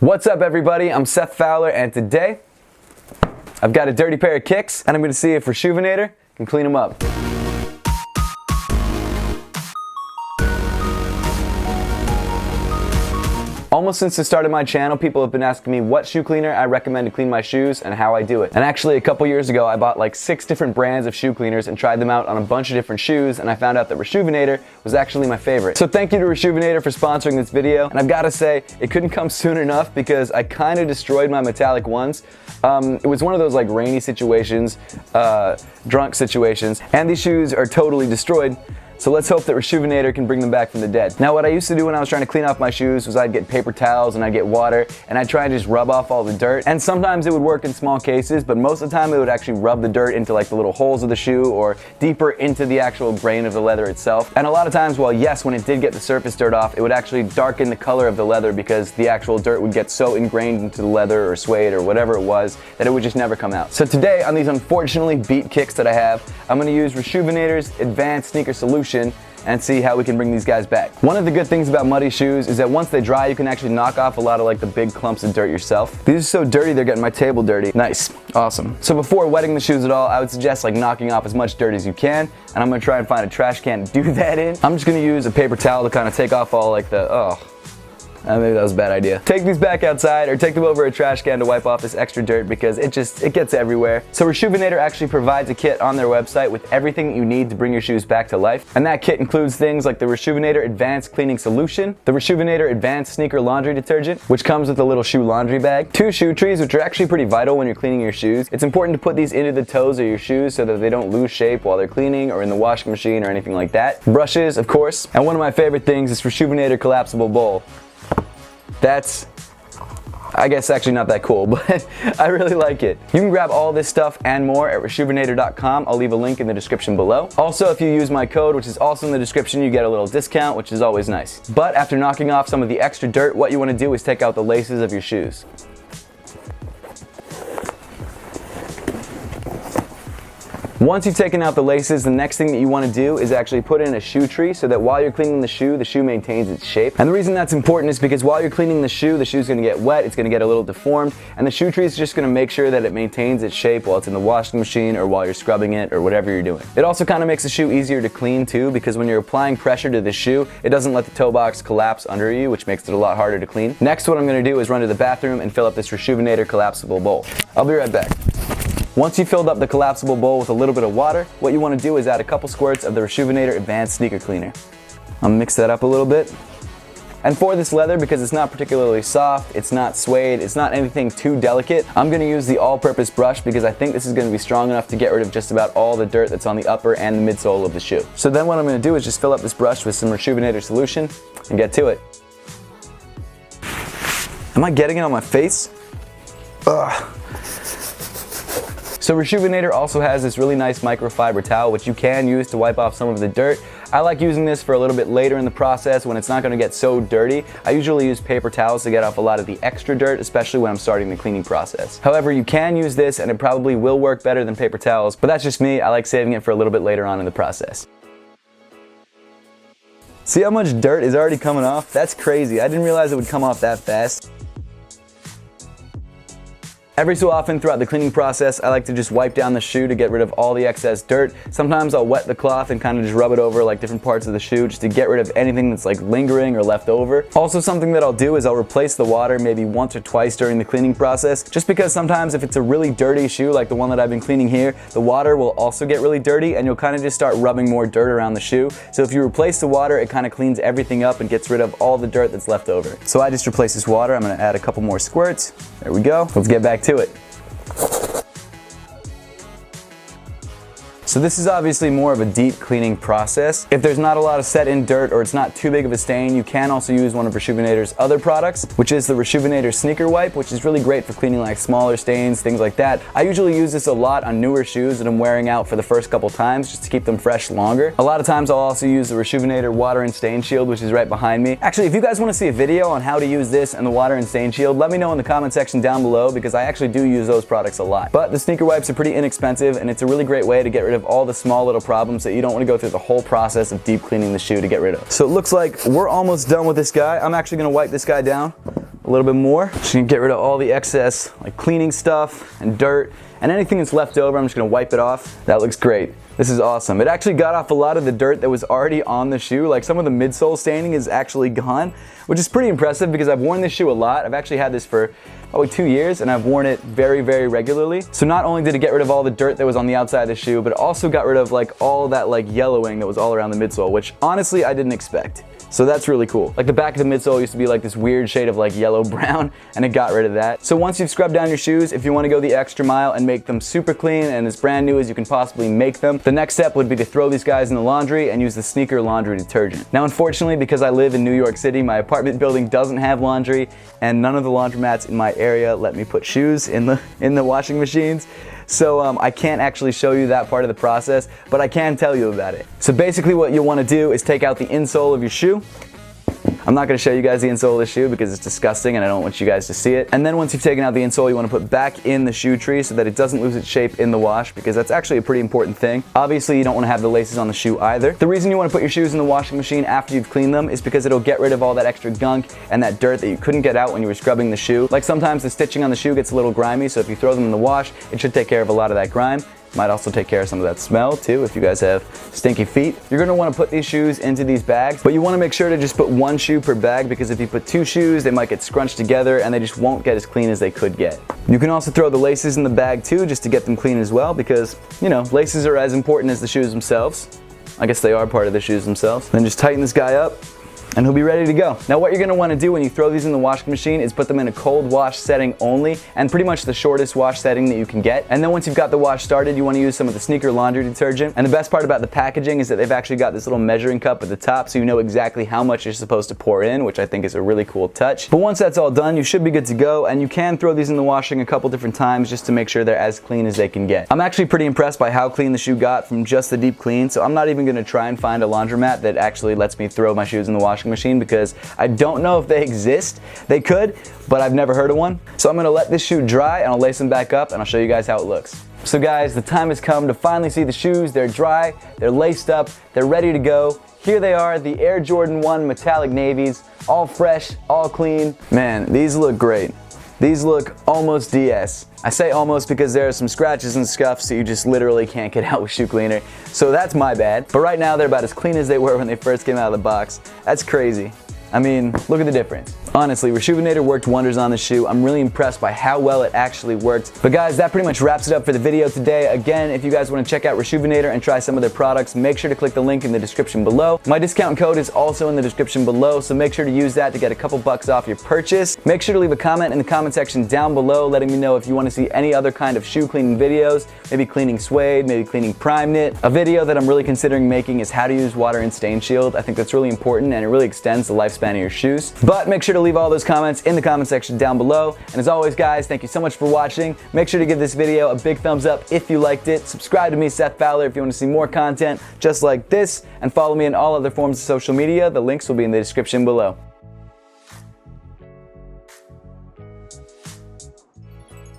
What's up everybody, I'm Seth Fowler and today I've got a dirty pair of kicks and I'm going to see if RESHOEVN8R can clean them up. Almost since the start of my channel, people have been asking me what shoe cleaner I recommend to clean my shoes and how I do it. And actually a couple years ago I bought like 6 different brands of shoe cleaners and tried them out on a bunch of different shoes, and I found out that RESHOEVN8R was actually my favorite. So thank you to RESHOEVN8R for sponsoring this video, and I've got to say it couldn't come soon enough because I kind of destroyed my metallic ones. It was one of those like rainy situations, drunk situations, and these shoes are totally destroyed. So let's hope that RESHOEVN8R can bring them back from the dead. Now what I used to do when I was trying to clean off my shoes was I'd get paper towels and I'd get water and I'd try and just rub off all the dirt. And sometimes it would work in small cases, but most of the time it would actually rub the dirt into like the little holes of the shoe or deeper into the actual grain of the leather itself. And a lot of times, well yes, when it did get the surface dirt off, it would actually darken the color of the leather because the actual dirt would get so ingrained into the leather or suede or whatever it was that it would just never come out. So today on these unfortunately beat kicks that I have, I'm going to use RESHOEVN8R's Advanced Sneaker Solution and see how we can bring these guys back. One of the good things about muddy shoes is that once they dry, you can actually knock off a lot of like the big clumps of dirt yourself. These are so dirty, they're getting my table dirty. Nice, awesome. So before wetting the shoes at all, I would suggest like knocking off as much dirt as you can, and I'm gonna try and find a trash can to do that in. I'm just gonna use a paper towel to kind of take off all like the, maybe that was a bad idea. Take these back outside or take them over a trash can to wipe off this extra dirt because it gets everywhere. So RESHOEVN8R actually provides a kit on their website with everything that you need to bring your shoes back to life. And that kit includes things like the RESHOEVN8R Advanced Cleaning Solution, the RESHOEVN8R Advanced Sneaker Laundry Detergent, which comes with a little shoe laundry bag, 2 shoe trees, which are actually pretty vital when you're cleaning your shoes. It's important to put these into the toes of your shoes so that they don't lose shape while they're cleaning or in the washing machine or anything like that. Brushes, of course, and one of my favorite things is RESHOEVN8R Collapsible Bowl. That's, I guess, actually not that cool, but I really like it. You can grab all this stuff and more at RESHOEVN8R.com. I'll leave a link in the description below. Also, if you use my code, which is also in the description, you get a little discount, which is always nice. But after knocking off some of the extra dirt, what you want to do is take out the laces of your shoes. Once you've taken out the laces, the next thing that you want to do is actually put in a shoe tree so that while you're cleaning the shoe maintains its shape. And the reason that's important is because while you're cleaning the shoe's going to get wet, it's going to get a little deformed, and the shoe tree is just going to make sure that it maintains its shape while it's in the washing machine or while you're scrubbing it or whatever you're doing. It also kind of makes the shoe easier to clean too, because when you're applying pressure to the shoe, it doesn't let the toe box collapse under you, which makes it a lot harder to clean. Next, what I'm going to do is run to the bathroom and fill up this RESHOEVN8R Collapsible Bowl. I'll be right back. Once you've filled up the collapsible bowl with a little bit of water, what you want to do is add a couple squirts of the RESHOEVN8R Advanced Sneaker Cleaner. I'll mix that up a little bit. And for this leather, because it's not particularly soft, it's not suede, it's not anything too delicate, I'm going to use the all-purpose brush because I think this is going to be strong enough to get rid of just about all the dirt that's on the upper and the midsole of the shoe. So then what I'm going to do is just fill up this brush with some RESHOEVN8R solution and get to it. Am I getting it on my face? Ugh. So RESHOEVN8R also has this really nice microfiber towel which you can use to wipe off some of the dirt. I like using this for a little bit later in the process when it's not going to get so dirty. I usually use paper towels to get off a lot of the extra dirt, especially when I'm starting the cleaning process. However, you can use this and it probably will work better than paper towels, but that's just me. I like saving it for a little bit later on in the process. See how much dirt is already coming off? That's crazy. I didn't realize it would come off that fast. Every so often throughout the cleaning process, I like to just wipe down the shoe to get rid of all the excess dirt. Sometimes I'll wet the cloth and kind of just rub it over like different parts of the shoe just to get rid of anything that's like lingering or left over. Also, something that I'll do is I'll replace the water maybe once or twice during the cleaning process, just because sometimes if it's a really dirty shoe like the one that I've been cleaning here, the water will also get really dirty and you'll kind of just start rubbing more dirt around the shoe. So if you replace the water, it kind of cleans everything up and gets rid of all the dirt that's left over. So I just replace this water. I'm going to add a couple more squirts. There we go. Let's get back to it. So this is obviously more of a deep cleaning process. If there's not a lot of set in dirt or it's not too big of a stain, you can also use one of RESHOEVN8R's other products, which is the RESHOEVN8R Sneaker Wipe, which is really great for cleaning like smaller stains, things like that. I usually use this a lot on newer shoes that I'm wearing out for the first couple times just to keep them fresh longer. A lot of times I'll also use the RESHOEVN8R Water and Stain Shield, which is right behind me. Actually, if you guys want to see a video on how to use this and the Water and Stain Shield, let me know in the comment section down below because I actually do use those products a lot. But the sneaker wipes are pretty inexpensive and it's a really great way to get rid of all the small little problems that you don't want to go through the whole process of deep cleaning the shoe to get rid of. So it looks like we're almost done with this guy. I'm actually going to wipe this guy down a little bit more. Just gonna get rid of all the excess like cleaning stuff and dirt and anything that's left over. I'm just gonna wipe it off. That looks great. This is awesome. It actually got off a lot of the dirt that was already on the shoe. Like some of the midsole staining is actually gone, which is pretty impressive because I've worn this shoe a lot. I've actually had this for probably 2 years and I've worn it very, very regularly. So not only did it get rid of all the dirt that was on the outside of the shoe, but it also got rid of like all that like yellowing that was all around the midsole, which honestly I didn't expect. So that's really cool. Like the back of the midsole used to be like this weird shade of like yellow brown and it got rid of that. So once you've scrubbed down your shoes, if you want to go the extra mile and make them super clean and as brand new as you can possibly make them, the next step would be to throw these guys in the laundry and use the sneaker laundry detergent. Now unfortunately, because I live in New York City, my apartment building doesn't have laundry and none of the laundromats in my area let me put shoes in the washing machines. So I can't actually show you that part of the process, but I can tell you about it. So basically what you'll want to do is take out the insole of your shoe. I'm not going to show you guys the insole of the shoe because it's disgusting and I don't want you guys to see it. And then once you've taken out the insole, you want to put back in the shoe tree so that it doesn't lose its shape in the wash, because that's actually a pretty important thing. Obviously, you don't want to have the laces on the shoe either. The reason you want to put your shoes in the washing machine after you've cleaned them is because it'll get rid of all that extra gunk and that dirt that you couldn't get out when you were scrubbing the shoe. Like sometimes the stitching on the shoe gets a little grimy, so if you throw them in the wash, it should take care of a lot of that grime. Might also take care of some of that smell too if you guys have stinky feet. You're going to want to put these shoes into these bags, but you want to make sure to just put one shoe per bag, because if you put two shoes, they might get scrunched together and they just won't get as clean as they could get. You can also throw the laces in the bag too, just to get them clean as well, because, you know, laces are as important as the shoes themselves. I guess they are part of the shoes themselves. Then just tighten this guy up and he'll be ready to go. Now what you're gonna wanna do when you throw these in the washing machine is put them in a cold wash setting only, and pretty much the shortest wash setting that you can get. And then once you've got the wash started, you wanna use some of the sneaker laundry detergent. And the best part about the packaging is that they've actually got this little measuring cup at the top, so you know exactly how much you're supposed to pour in, which I think is a really cool touch. But once that's all done, you should be good to go, and you can throw these in the washing a couple different times just to make sure they're as clean as they can get. I'm actually pretty impressed by how clean the shoe got from just the deep clean, so I'm not even gonna try and find a laundromat that actually lets me throw my shoes in the washing machine, because I don't know if they exist. They could, but I've never heard of one. So I'm gonna let this shoe dry and I'll lace them back up and I'll show you guys how it looks. So guys, the time has come to finally see the shoes. They're dry, they're laced up, they're ready to go. Here they are, the Air Jordan 1 metallic navies, all fresh, all clean. Man, these look great. These look almost DS. I say almost because there are some scratches and scuffs that you just literally can't get out with shoe cleaner. So that's my bad. But right now they're about as clean as they were when they first came out of the box. That's crazy. I mean, look at the difference. Honestly, RESHOEVN8R worked wonders on this shoe. I'm really impressed by how well it actually worked. But guys, that pretty much wraps it up for the video today. Again, if you guys want to check out RESHOEVN8R and try some of their products, make sure to click the link in the description below. My discount code is also in the description below, so make sure to use that to get a couple bucks off your purchase. Make sure to leave a comment in the comment section down below letting me know if you want to see any other kind of shoe cleaning videos, maybe cleaning suede, maybe cleaning prime knit. A video that I'm really considering making is how to use water and stain shield. I think that's really important and it really extends the lifespan of your shoes. But make sure to leave all those comments in the comment section down below. And as always guys, thank you so much for watching. Make sure to give this video a big thumbs up if you liked it. Subscribe to me, Seth Fowler, if you want to see more content just like this, and follow me in all other forms of social media. The links will be in the description below.